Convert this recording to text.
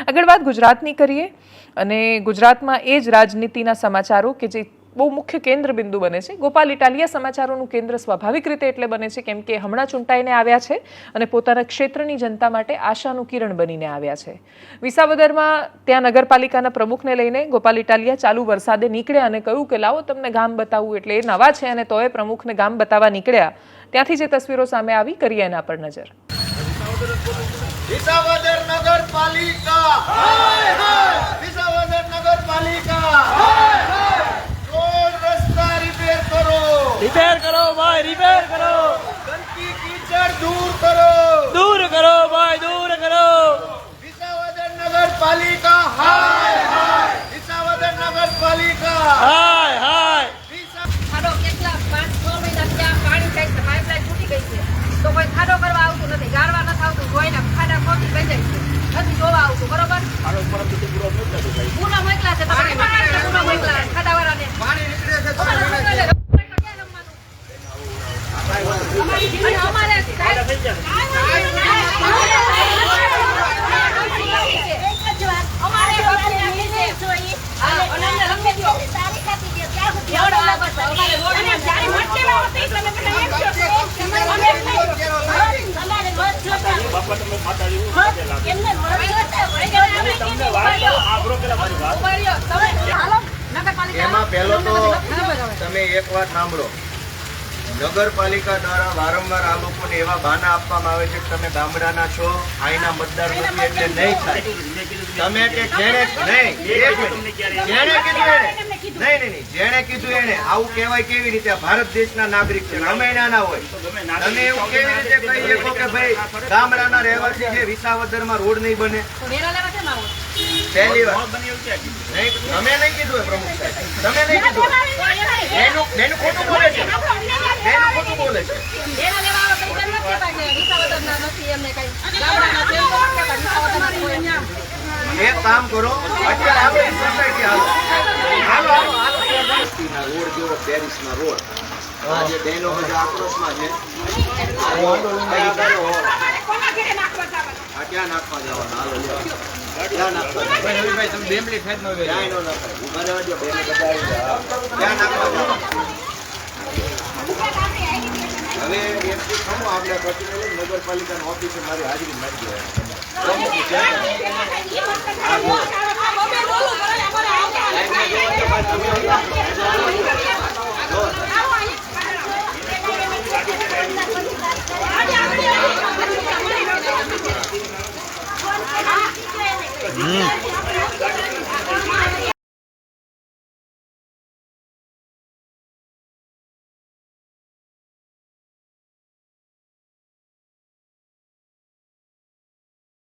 આગળ વાત ગુજરાતની કરીએ અને ગુજરાતમાં એ જ રાજનીતિના સમાચારો કે જે બહુ મુખ્ય કેન્દ્ર બિંદુ બને છે. ગોપાલ ઇટાલિયા સમાચારોનું કેન્દ્ર સ્વાભાવિક રીતે એટલે બને છે કેમ કે હમણાં ચૂંટાઈને આવ્યા છે અને પોતાના ક્ષેત્રની જનતા માટે આશાનું કિરણ બનીને આવ્યા છે. વિસાવદરમાં ત્યાં નગરપાલિકાના પ્રમુખને લઈને ગોપાલ ઇટાલિયા ચાલુ વરસાદે નીકળ્યા અને કહ્યું કે લાવો તમને ગામ બતાવું. એટલે એ નવા છે અને તોય પ્રમુખને ગામ બતાવવા નીકળ્યા. ત્યાંથી જે તસવીરો સામે આવી કરીએ એના પર નજર. વિસાવદર નગરપાલિકા હાય હાય, વિસાવદર નગરપાલિકા હાય હાય, રોડ રસ્તા રિપેર કરો ભાઈ, રિપેર કરો. ગંદકી કીચડ દૂર કરો ભાઈ, દૂર કરો. વિસાવદર નગરપાલિકા હાય હાય, વિસાવદર નગરપાલિકા હાય હાય. ખાડો કેટલા 5-6 મહિના ત્યાં પાણી જાય છે, પાઇપલાઇન તૂટી ગઈ છે તો કોઈ ખાડો કરવા આવતું નથી, ગાળવા નથી આવતું, જોઈને ખાડા ખોટી થઈ જાય છે, નથી જોવા આવતું. બરોબર, પૂરા મોકલા છે તમે, પૂરા મોકલા ખાડાવાળાને પાણી નીકળે છે એમાં પહેલો તો તમે એક વાત સાંભળો. નગરપાલિકા દ્વારા વારંવાર આ લોકોને એવા બહાના આપવામાં આવે છે કે તમે ગામડાના છો, અહીંના મતદાર નથી એટલે નહીં થાય. તમે કે જેણે કીધું એને આવું કહેવાય કેવી રીતે? ભારત દેશના નાગરિક છે, અમે નાના હોય, તમે એવું કેવી રીતે કહી શકો કે ભાઈ ગામડાના રહેવાસી છે, વિસાવદરમાં રોડ નહીં બને? પહેલી વાર અમે નહીં કીધું પ્રમુખ સાહેબ, તમે નહીં કીધું. એનું ખોટું બોલે છે, એનું ખોટું બોલે છે. એક કામ કરો, અત્યારે આપણી સોસાયટી હાલો રોડ જેવો પેરિસમાં રોડ આ જે બહેનો બધા આક્રોશમાં છે, આ ક્યાં નાખવા જવાના? હાલો ક્યાં નાખવા રવિભાઈ, તમે બેમલી સાઈડમાં ક્યાંય નો નાખાય, ઉભા રહેવા દો. બહેનો બધા ક્યાં નાખવા જવાના? હવે એકથી ખમો આપણે પછી નગરપાલિકાની ઓફિસે મારી હાજરી નાખી